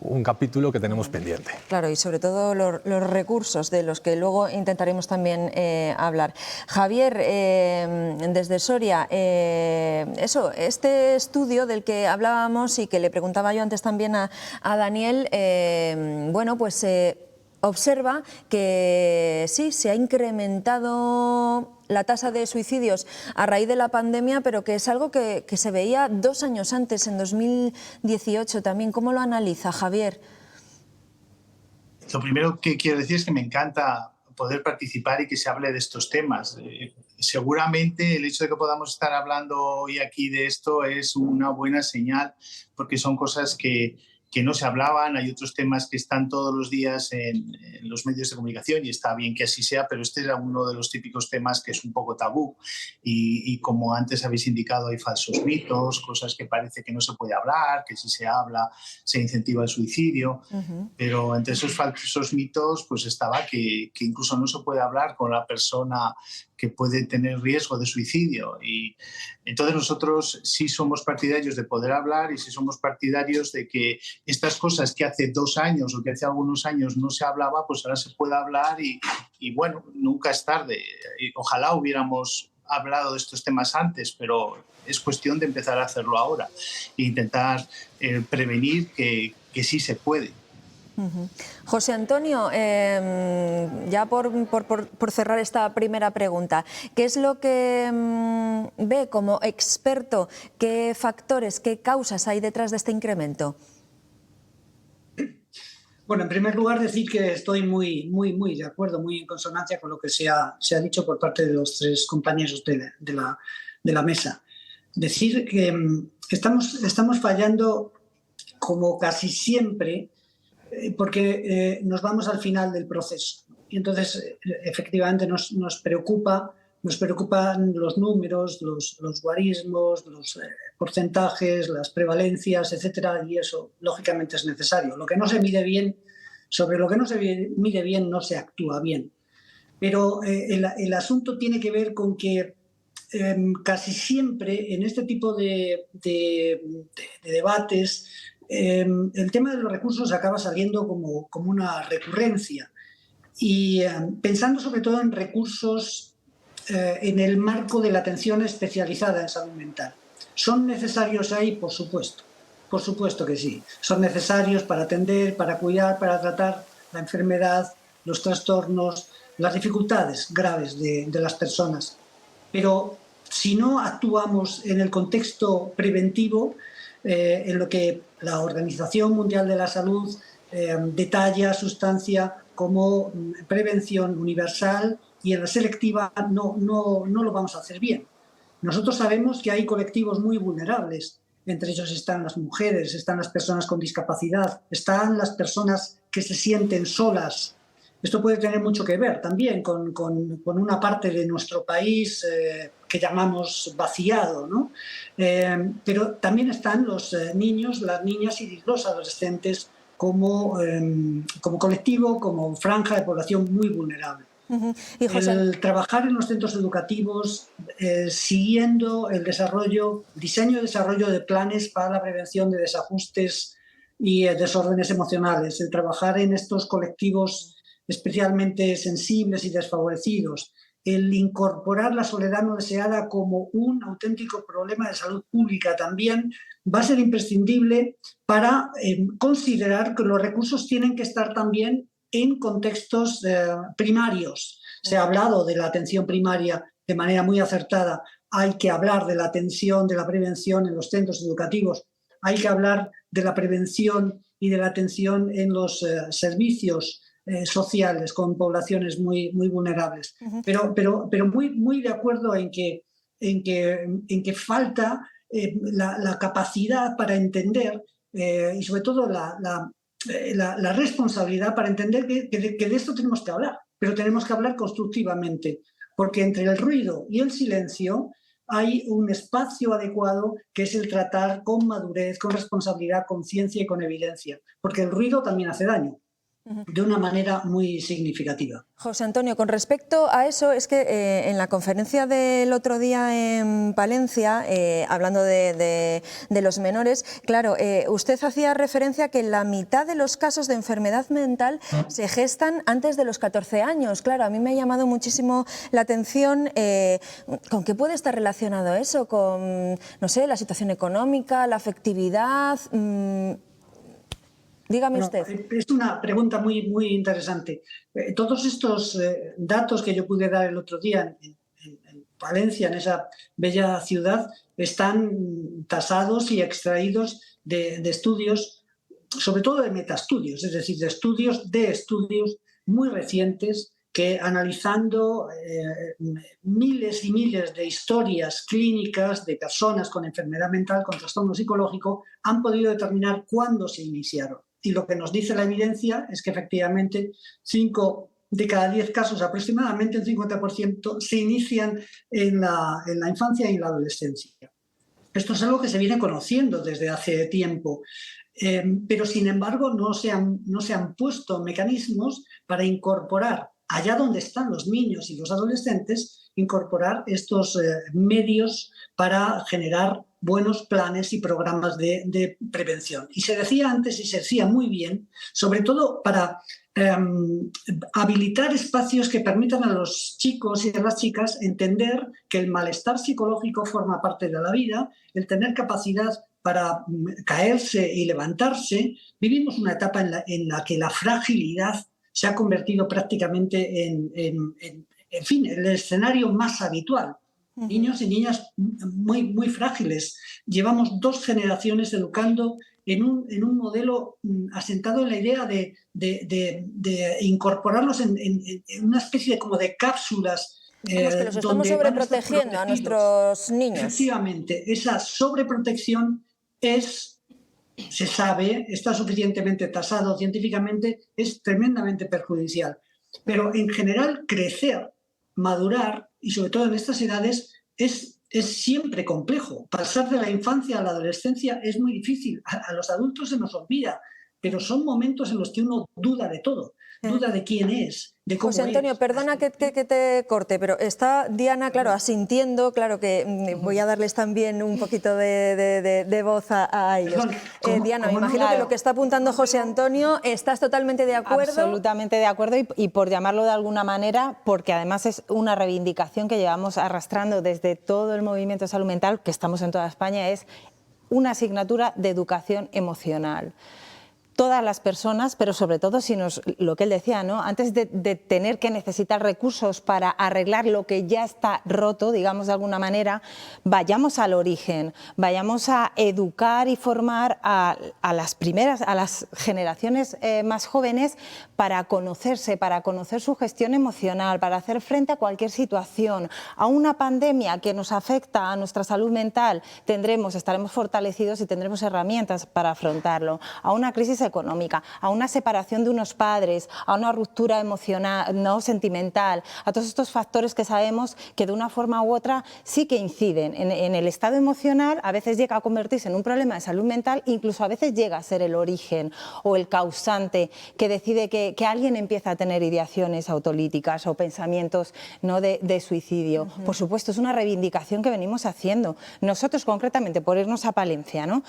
un capítulo que tenemos pendiente. Claro, y sobre todo los recursos de los que luego intentaremos también hablar. Javier, desde Soria, este estudio del que hablábamos y que le preguntaba yo antes también a Daniel, bueno, pues observa que sí, se ha incrementado la tasa de suicidios a raíz de la pandemia, pero que es algo que se veía 2 años antes, en 2018 también. ¿Cómo lo analiza, Javier? Lo primero que quiero decir es que me encanta poder participar y que se hable de estos temas. Seguramente el hecho de que podamos estar hablando hoy aquí de esto es una buena señal, porque son cosas que no se hablaban. Hay otros temas que están todos los días en los medios de comunicación y está bien que así sea, pero este era uno de los típicos temas que es un poco tabú y como antes habéis indicado, hay falsos mitos, cosas que parece que no se puede hablar, que si se habla se incentiva el suicidio, pero entre esos falsos mitos pues estaba que incluso no se puede hablar con la persona que puede tener riesgo de suicidio, y entonces nosotros sí somos partidarios de poder hablar y sí somos partidarios de que estas cosas que hace 2 años o que hace algunos años no se hablaba, pues ahora se puede hablar y bueno, nunca es tarde. Ojalá hubiéramos hablado de estos temas antes, pero es cuestión de empezar a hacerlo ahora e intentar prevenir que sí se puede. José Antonio, ya por cerrar esta primera pregunta, ¿qué es lo que ve como experto? ¿Qué factores, qué causas hay detrás de este incremento? Bueno, en primer lugar decir que estoy muy de acuerdo, muy en consonancia con lo que se ha dicho por parte de los 3 compañeros de la mesa. Decir que estamos fallando como casi siempre, porque nos vamos al final del proceso. Y entonces, efectivamente, nos preocupan los números, los guarismos, los porcentajes, las prevalencias, etcétera, y eso, lógicamente, es necesario. Lo que no se mide bien, sobre lo que no se mide bien, no se actúa bien. Pero el asunto tiene que ver con que casi siempre en este tipo de debates el tema de los recursos acaba saliendo como una recurrencia, y pensando sobre todo en recursos en el marco de la atención especializada en salud mental. ¿Son necesarios ahí? Por supuesto que sí. Son necesarios para atender, para cuidar, para tratar la enfermedad, los trastornos, las dificultades graves de las personas. Pero si no actuamos en el contexto preventivo, en lo que la Organización Mundial de la Salud detalla, sustancia como prevención universal, y en la selectiva no lo vamos a hacer bien. Nosotros sabemos que hay colectivos muy vulnerables, entre ellos están las mujeres, están las personas con discapacidad, están las personas que se sienten solas. Esto puede tener mucho que ver también con una parte de nuestro país que llamamos vaciado, ¿no? Pero también están los niños, las niñas y los adolescentes como colectivo, como franja de población muy vulnerable. Y José... El trabajar en los centros educativos siguiendo el diseño y desarrollo de planes para la prevención de desajustes y desórdenes emocionales, el trabajar en estos colectivos especialmente sensibles y desfavorecidos, el incorporar la soledad no deseada como un auténtico problema de salud pública también va a ser imprescindible para considerar que los recursos tienen que estar también en contextos primarios. Se ha hablado de la atención primaria de manera muy acertada. Hay que hablar de la atención, de la prevención en los centros educativos. Hay que hablar de la prevención y de la atención en los servicios sociales con poblaciones muy vulnerables. Pero muy de acuerdo en que falta la capacidad para entender y sobre todo la responsabilidad para entender que de esto tenemos que hablar, pero tenemos que hablar constructivamente, porque entre el ruido y el silencio hay un espacio adecuado que es el tratar con madurez, con responsabilidad, con ciencia y con evidencia, porque el ruido también hace daño de una manera muy significativa. José Antonio, con respecto a eso, es que en la conferencia del otro día en Palencia, hablando de los menores, claro, usted hacía referencia a que la mitad de los casos de enfermedad mental se gestan antes de los 14 años. Claro, a mí me ha llamado muchísimo la atención con qué puede estar relacionado eso, con, no sé, la situación económica, la afectividad. Dígame usted. Es una pregunta muy interesante. Todos estos datos que yo pude dar el otro día en Palencia, en esa bella ciudad, están tasados y extraídos de estudios, sobre todo de metaestudios, es decir, de estudios muy recientes que, analizando miles y miles de historias clínicas de personas con enfermedad mental, con trastorno psicológico, han podido determinar cuándo se iniciaron. Y lo que nos dice la evidencia es que efectivamente 5 de cada 10 casos, aproximadamente un 50%, se inician en la infancia y en la adolescencia. Esto es algo que se viene conociendo desde hace tiempo, pero sin embargo no se han puesto mecanismos para incorporar, allá donde están los niños y los adolescentes, incorporar estos medios para generar buenos planes y programas de prevención. Y se decía antes, y se decía muy bien, sobre todo para habilitar espacios que permitan a los chicos y a las chicas entender que el malestar psicológico forma parte de la vida, el tener capacidad para caerse y levantarse. Vivimos una etapa en la que la fragilidad se ha convertido prácticamente en el escenario más habitual. Niños y niñas muy frágiles. Llevamos 2 generaciones educando en un modelo asentado en la idea de incorporarlos en una especie de cápsulas. En los que los estamos sobreprotegiendo a nuestros niños. Efectivamente, esa sobreprotección se sabe, está suficientemente tasado científicamente, es tremendamente perjudicial. Pero en general crecer, madurar, y sobre todo en estas edades, es siempre complejo. Pasar de la infancia a la adolescencia es muy difícil. A los adultos se nos olvida, pero son momentos en los que uno duda de todo. Duda de quién es, de cómo José Antonio, es. perdona que te corte, pero está Diana, claro, asintiendo, claro que voy a darles también un poquito de voz a ellos. Diana, me imagino que lo que está apuntando José Antonio, ¿estás totalmente de acuerdo? Absolutamente de acuerdo y por llamarlo de alguna manera, porque además es una reivindicación que llevamos arrastrando desde todo el movimiento de salud mental, que estamos en toda España, es una asignatura de educación emocional. Todas las personas, pero sobre todo lo que él decía, ¿no? Antes de tener que necesitar recursos para arreglar lo que ya está roto, digamos de alguna manera, vayamos al origen, vayamos a educar y formar a las generaciones más jóvenes para conocerse, para conocer su gestión emocional, para hacer frente a cualquier situación, a una pandemia que nos afecta a nuestra salud mental, estaremos fortalecidos y tendremos herramientas para afrontarlo, a una crisis económica, a una separación de unos padres, a una ruptura emocional, no sentimental, a todos estos factores que sabemos que de una forma u otra sí que inciden en el estado emocional, a veces llega a convertirse en un problema de salud mental, incluso a veces llega a ser el origen o el causante que decide que alguien empieza a tener ideaciones autolíticas o pensamientos, ¿no?, de suicidio. Por supuesto, es una reivindicación que venimos haciendo. Nosotros concretamente, por irnos a Palencia, ¿no?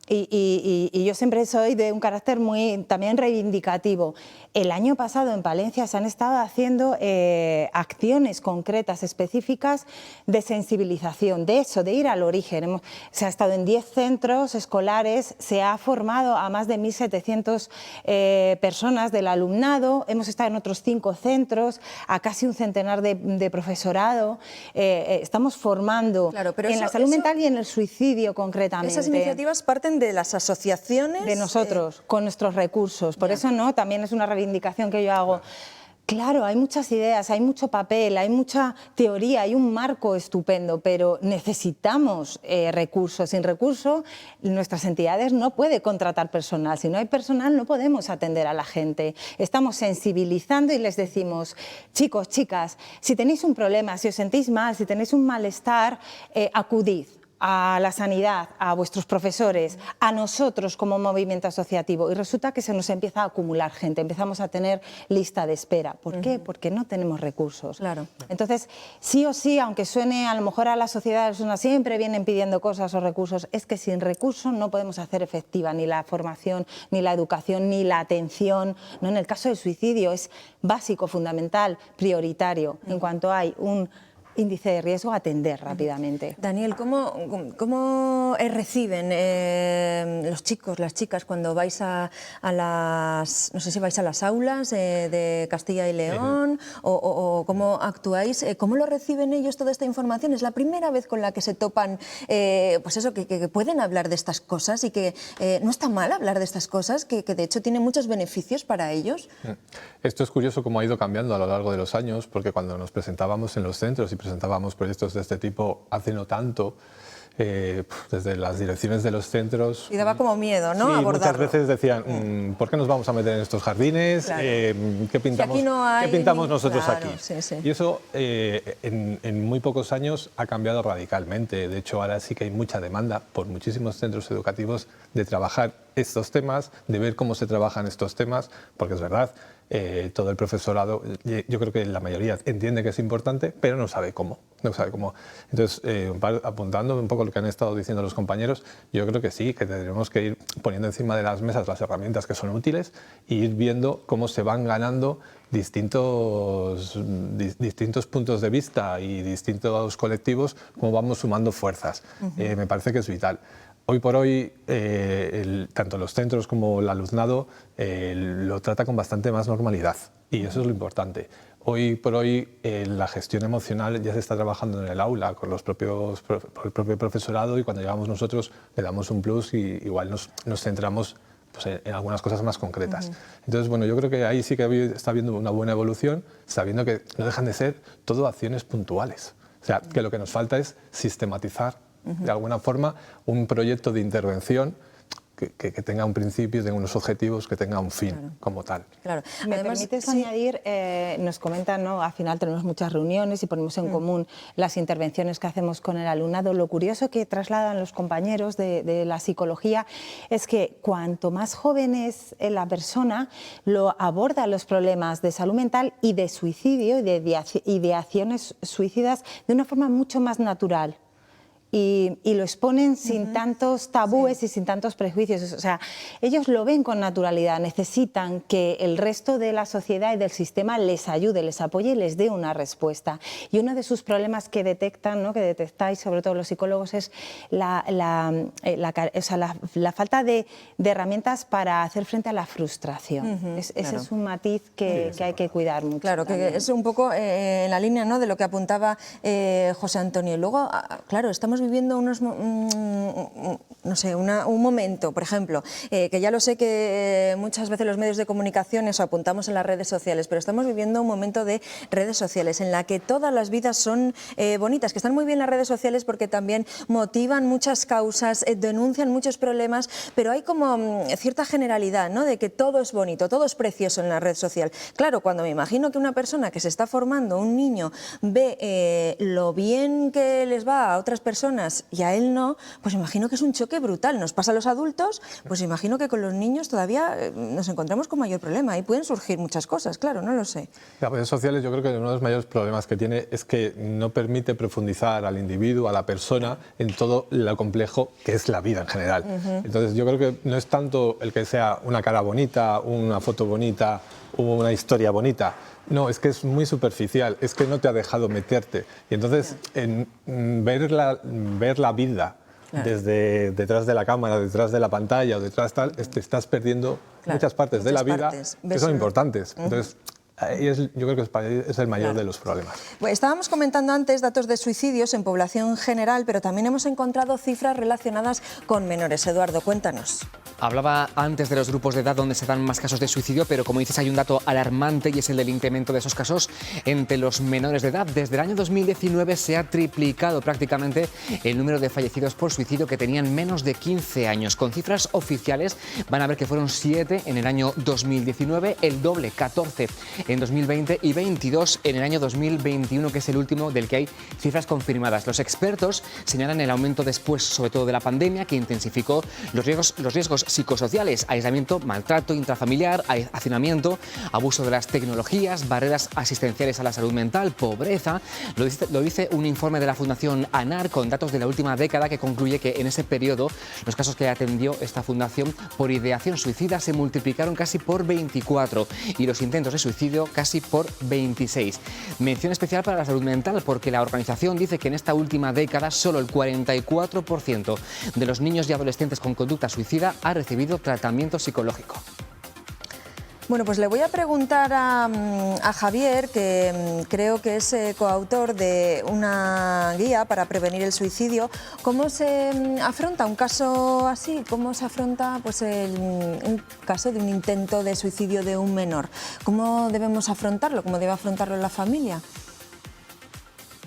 Y yo siempre soy de un carácter muy también reivindicativo. El año pasado en Palencia se han estado haciendo acciones concretas, específicas de sensibilización, de eso, de ir al origen. Se ha estado en 10 centros escolares, se ha formado a más de 1.700 personas del alumnado, hemos estado en otros 5 centros, a casi un centenar de profesorado. Estamos formando en la salud mental y en el suicidio concretamente. Esas iniciativas parten nacen de las asociaciones. De nosotros, con nuestros recursos. Por eso no, también es una reivindicación que yo hago. Claro, hay muchas ideas, hay mucho papel, hay mucha teoría, hay un marco estupendo, pero necesitamos recursos. Sin recursos, nuestras entidades no pueden contratar personal. Si no hay personal, no podemos atender a la gente. Estamos sensibilizando y les decimos, chicos, chicas, si tenéis un problema, si os sentís mal, si tenéis un malestar, acudid a la sanidad, a vuestros profesores, a nosotros como movimiento asociativo. Y resulta que se nos empieza a acumular gente, empezamos a tener lista de espera. ¿Por qué? Porque no tenemos recursos. Claro. Entonces, sí o sí, aunque suene a lo mejor a la sociedad, siempre vienen pidiendo cosas o recursos, es que sin recursos no podemos hacer efectiva ni la formación, ni la educación, ni la atención. No, en el caso del suicidio es básico, fundamental, prioritario. En cuanto hay un índice de riesgo, atender rápidamente. Daniel, ¿cómo reciben los chicos, las chicas cuando vais a las, no sé si vais a las aulas de Castilla y León o cómo actuáis? ¿Cómo lo reciben ellos toda esta información? ¿Es la primera vez con la que se topan, pues eso, que pueden hablar de estas cosas y que no está mal hablar de estas cosas, que de hecho tiene muchos beneficios para ellos? Esto es curioso cómo ha ido cambiando a lo largo de los años, porque cuando nos presentábamos en los centros y presentábamos proyectos de este tipo hace no tanto, desde las direcciones de los centros. Y daba como miedo, ¿no? Sí, Abordarlo. muchas veces decían, ¿por qué nos vamos a meter en estos jardines? Claro. ¿Qué pintamos, Si aquí no hay... ¿qué pintamos nosotros Claro, aquí? sí, sí. Y eso en muy pocos años ha cambiado radicalmente. De hecho, ahora sí que hay mucha demanda por muchísimos centros educativos de trabajar estos temas, de ver cómo se trabajan estos temas, porque es verdad, todo el profesorado, yo creo que la mayoría entiende que es importante, pero no sabe cómo. Entonces, apuntando un poco lo que han estado diciendo los compañeros, yo creo que sí, que tendremos que ir poniendo encima de las mesas las herramientas que son útiles e ir viendo cómo se van ganando distintos puntos de vista y distintos colectivos, cómo vamos sumando fuerzas. Me parece que es vital. Hoy por hoy, tanto los centros como el alumnado lo trata con bastante más normalidad y eso es lo importante. Hoy por hoy la gestión emocional ya se está trabajando en el aula con el propio profesorado y cuando llegamos nosotros le damos un plus y igual nos centramos pues, en algunas cosas más concretas. Entonces, bueno, yo creo que ahí sí que está habiendo una buena evolución, sabiendo que no dejan de ser todo acciones puntuales. O sea, que lo que nos falta es sistematizar de alguna forma un proyecto de intervención que tenga un principio, tenga unos objetivos, que tenga un fin como tal. Claro. ¿Me permites añadir? Nos comentan, ¿no? Al final tenemos muchas reuniones y ponemos en común las intervenciones que hacemos con el alumnado. Lo curioso que trasladan los compañeros de la psicología es que cuanto más joven es la persona, lo aborda los problemas de salud mental y de suicidio y de acciones suicidas de una forma mucho más natural. Y lo exponen sin tantos tabúes y sin tantos prejuicios. O sea, ellos lo ven con naturalidad, necesitan que el resto de la sociedad y del sistema les ayude, les apoye y les dé una respuesta. Y uno de sus problemas que detectan, ¿no? Que detectáis, sobre todo los psicólogos, es la falta de herramientas para hacer frente a la frustración. Ese es un matiz que hay que cuidar mucho. Claro, también. que es un poco en la línea, ¿no?, de lo que apuntaba José Antonio. Luego, claro, estamos viviendo un momento, por ejemplo, que ya lo sé que muchas veces los medios de comunicación eso apuntamos en las redes sociales, pero estamos viviendo un momento de redes sociales en la que todas las vidas son bonitas, que están muy bien las redes sociales porque también motivan muchas causas, denuncian muchos problemas, pero hay como cierta generalidad, ¿no?, de que todo es bonito, todo es precioso en la red social. Claro, cuando me imagino que una persona que se está formando, un niño, ve lo bien que les va a otras personas y a él no, pues imagino que es un choque brutal. Nos pasa a los adultos, pues imagino que con los niños todavía nos encontramos con mayor problema y pueden surgir muchas cosas, claro, no lo sé. Las redes sociales, yo creo que uno de los mayores problemas que tiene es que no permite profundizar al individuo, a la persona, en todo lo complejo que es la vida en general. Entonces yo creo que no es tanto el que sea una cara bonita, una foto bonita, una historia bonita. No, es que es muy superficial, es que no te ha dejado meterte. Y entonces, ver la vida desde detrás de la cámara, detrás de la pantalla o detrás tal, te estás perdiendo muchas partes de la vida que son importantes. Entonces, yo creo que es el mayor de los problemas. Pues estábamos comentando antes datos de suicidios en población general, pero también hemos encontrado cifras relacionadas con menores. Eduardo, cuéntanos. Hablaba antes de los grupos de edad donde se dan más casos de suicidio, pero como dices hay un dato alarmante y es el del incremento de esos casos entre los menores de edad. Desde el año 2019 se ha triplicado prácticamente el número de fallecidos por suicidio que tenían menos de 15 años. Con cifras oficiales van a ver que fueron 7 en el año 2019, el doble, 14 en 2020 y 22 en el año 2021, que es el último del que hay cifras confirmadas. Los expertos señalan el aumento después, sobre todo de la pandemia, que intensificó los riesgos psicosociales, aislamiento, maltrato intrafamiliar, hacinamiento, abuso de las tecnologías, barreras asistenciales a la salud mental, pobreza. Lo dice un informe de la Fundación ANAR con datos de la última década que concluye que en ese periodo los casos que atendió esta fundación por ideación suicida se multiplicaron casi por 24 y los intentos de suicidio casi por 26. Mención especial para la salud mental porque la organización dice que en esta última década solo el 44% de los niños y adolescentes con conducta suicida ha recibido tratamiento psicológico. Bueno, pues le voy a preguntar a Javier, que creo que es coautor de una guía para prevenir el suicidio. ¿Cómo se afronta un caso así? ¿Cómo se afronta pues, un caso de un intento de suicidio de un menor? ¿Cómo debemos afrontarlo? ¿Cómo debe afrontarlo la familia?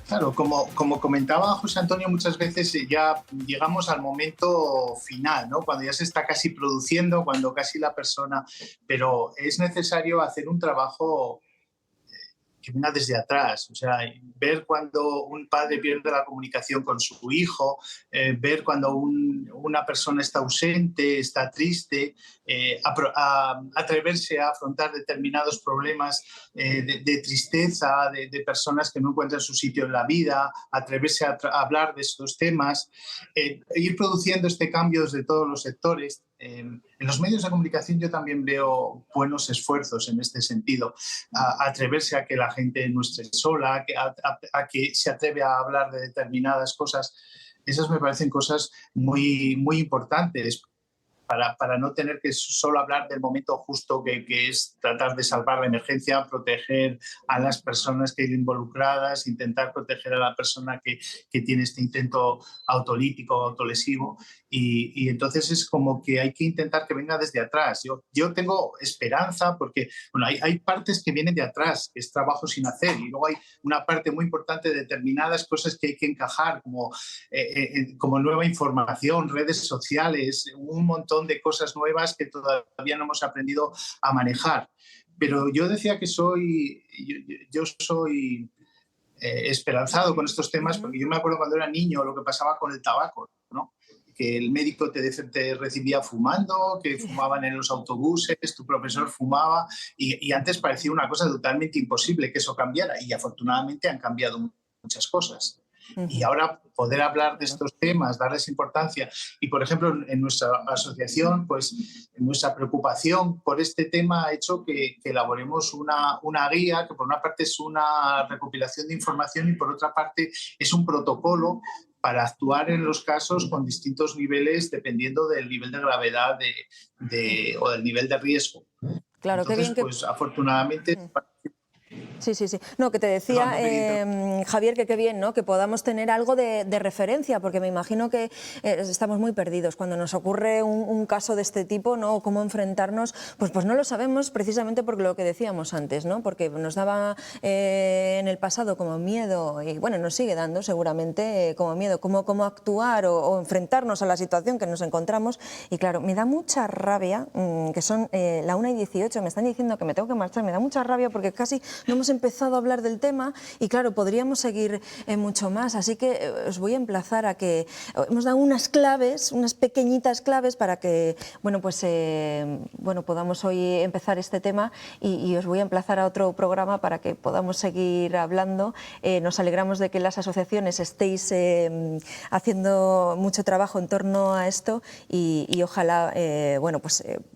Claro, como comentaba José Antonio, muchas veces ya llegamos al momento final, ¿no? Cuando ya se está casi produciendo, cuando casi la persona... Pero es necesario hacer un trabajo que venga desde atrás, o sea, ver cuando un padre pierde la comunicación con su hijo, ver cuando una persona está ausente, está triste, atreverse a afrontar determinados problemas de tristeza, de personas que no encuentran su sitio en la vida, atreverse a hablar de estos temas, ir produciendo este cambio desde todos los sectores. En los medios de comunicación yo también veo buenos esfuerzos en este sentido, atreverse a que la gente no esté sola, a que se atreve a hablar de determinadas cosas. Esas me parecen cosas muy, muy importantes para no tener que solo hablar del momento justo que es tratar de salvar la emergencia, proteger a las personas que hay involucradas, intentar proteger a la persona que tiene este intento autolítico, autolesivo. Y entonces es como que hay que intentar que venga desde atrás. Yo tengo esperanza porque bueno, hay partes que vienen de atrás, que es trabajo sin hacer, y luego hay una parte muy importante de determinadas cosas que hay que encajar, como nueva información, redes sociales, un montón de cosas nuevas que todavía no hemos aprendido a manejar. Pero yo decía que yo soy esperanzado con estos temas porque yo me acuerdo cuando era niño lo que pasaba con el tabaco, ¿no? Que el médico te recibía fumando, que fumaban en los autobuses, tu profesor fumaba y antes parecía una cosa totalmente imposible que eso cambiara y afortunadamente han cambiado muchas cosas. Y ahora poder hablar de estos temas, darles importancia y, por ejemplo, en nuestra asociación, pues nuestra preocupación por este tema ha hecho que elaboremos una guía que por una parte es una recopilación de información y por otra parte es un protocolo para actuar en los casos con distintos niveles dependiendo del nivel de gravedad o del nivel de riesgo. Claro, entonces, qué bien que... pues afortunadamente... Sí. No, que te decía, Javier, que qué bien, ¿no? Que podamos tener algo de referencia, porque me imagino que estamos muy perdidos. Cuando nos ocurre un caso de este tipo, ¿no? Cómo enfrentarnos, pues no lo sabemos precisamente por lo que decíamos antes, ¿no? Porque nos daba en el pasado como miedo, y bueno, nos sigue dando seguramente como miedo, cómo actuar o enfrentarnos a la situación que nos encontramos. Y claro, me da mucha rabia, que son la 1:18, me están diciendo que me tengo que marchar, me da mucha rabia porque casi no hemos empezado a hablar del tema y claro, podríamos seguir mucho más, así que os voy a emplazar a que hemos dado unas claves, unas pequeñitas claves para que podamos hoy empezar este tema y os voy a emplazar a otro programa para que podamos seguir hablando. Nos alegramos de que las asociaciones estéis haciendo mucho trabajo en torno a esto y ojalá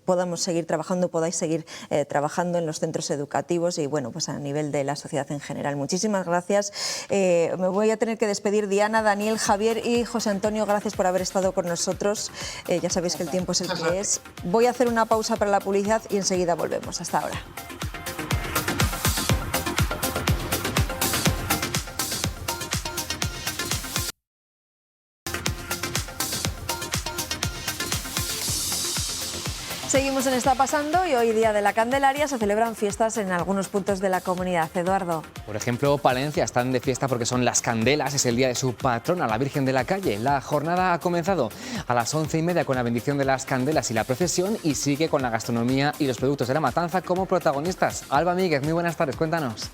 podamos seguir trabajando, podáis seguir trabajando en los centros educativos y bueno, pues a nivel de la sociedad en general. Muchísimas gracias. Me voy a tener que despedir. Diana, Daniel, Javier y José Antonio, gracias por haber estado con nosotros. Ya sabéis que el tiempo es el que es. Voy a hacer una pausa para la publicidad y enseguida volvemos. Hasta ahora. Seguimos en Está Pasando y hoy, Día de la Candelaria, se celebran fiestas en algunos puntos de la comunidad. Eduardo. Por ejemplo, Palencia están de fiesta porque son las candelas, es el día de su patrona, la Virgen de la Calle. La jornada ha comenzado a las 11:30 con la bendición de las candelas y la procesión y sigue con la gastronomía y los productos de la matanza como protagonistas. Alba Míguez, muy buenas tardes, cuéntanos.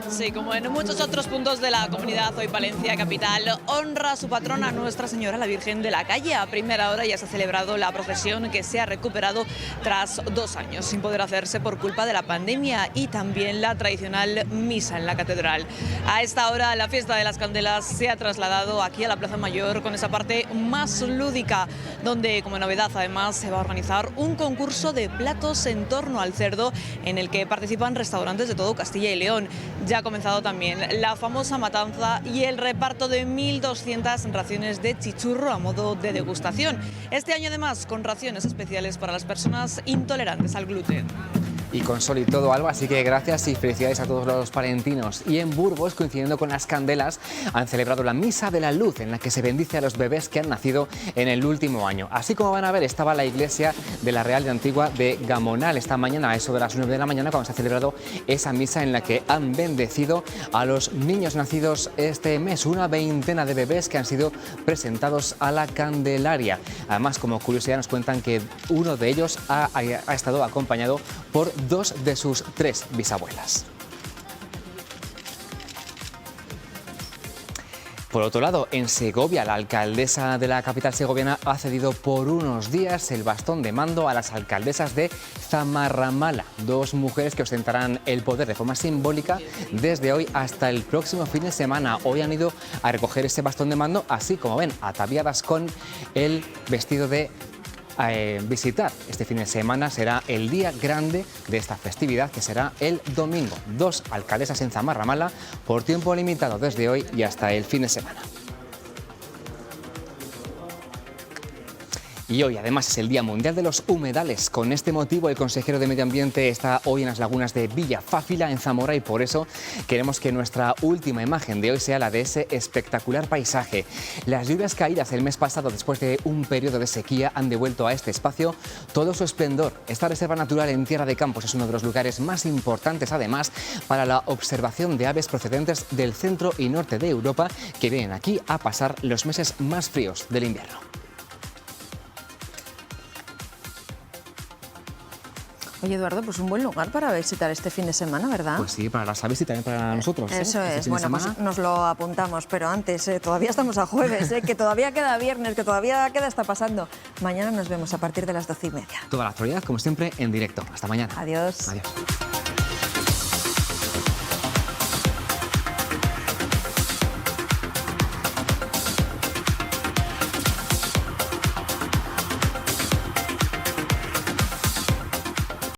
Sí, como en muchos otros puntos de la comunidad, hoy Palencia capital honra a su patrona Nuestra Señora la Virgen de la Calle. A primera hora ya se ha celebrado la procesión que se ha recuperado tras 2 años sin poder hacerse por culpa de la pandemia y también la tradicional misa en la catedral. A esta hora la fiesta de las candelas se ha trasladado aquí a la Plaza Mayor con esa parte más lúdica, donde como novedad además se va a organizar un concurso de platos en torno al cerdo en el que participan restaurantes de todo Castilla y León. Ya ha comenzado también la famosa matanza y el reparto de 1.200 raciones de chichurro a modo de degustación. Este año además con raciones especiales para las personas intolerantes al gluten. Y con sol y todo, Alba, así que gracias y felicidades a todos los palentinos. Y en Burgos, coincidiendo con las candelas, han celebrado la Misa de la Luz, en la que se bendice a los bebés que han nacido en el último año. Así como van a ver, estaba la iglesia de la Real de Antigua de Gamonal esta mañana, a eso de las 9 de la mañana, cuando se ha celebrado esa misa en la que han bendecido a los niños nacidos este mes, una veintena de bebés que han sido presentados a la Candelaria. Además, como curiosidad, nos cuentan que uno de ellos ha estado acompañado por 2 de sus 3 bisabuelas. Por otro lado, en Segovia, la alcaldesa de la capital segoviana ha cedido por unos días el bastón de mando a las alcaldesas de Zamarramala, 2 mujeres que ostentarán el poder de forma simbólica desde hoy hasta el próximo fin de semana. Hoy han ido a recoger ese bastón de mando, así como ven, ataviadas con el vestido de visitar. Este fin de semana será el día grande de esta festividad, que será el domingo. 2 alcaldesas en Zamarramala por tiempo limitado desde hoy y hasta el fin de semana. Y hoy además es el Día Mundial de los Humedales. Con este motivo el consejero de Medio Ambiente está hoy en las lagunas de Villafáfila, en Zamora, y por eso queremos que nuestra última imagen de hoy sea la de ese espectacular paisaje. Las lluvias caídas el mes pasado después de un periodo de sequía han devuelto a este espacio todo su esplendor. Esta reserva natural en Tierra de Campos es uno de los lugares más importantes además para la observación de aves procedentes del centro y norte de Europa que vienen aquí a pasar los meses más fríos del invierno. Oye, Eduardo, pues un buen lugar para visitar este fin de semana, ¿verdad? Pues sí, para las aves y también para nosotros. Eso es. Bueno, pues nos lo apuntamos, pero antes, todavía estamos a jueves, que todavía queda viernes, que todavía queda Está Pasando. Mañana nos vemos a partir de las 12:30. Toda la actualidad, como siempre, en directo. Hasta mañana. Adiós. Adiós.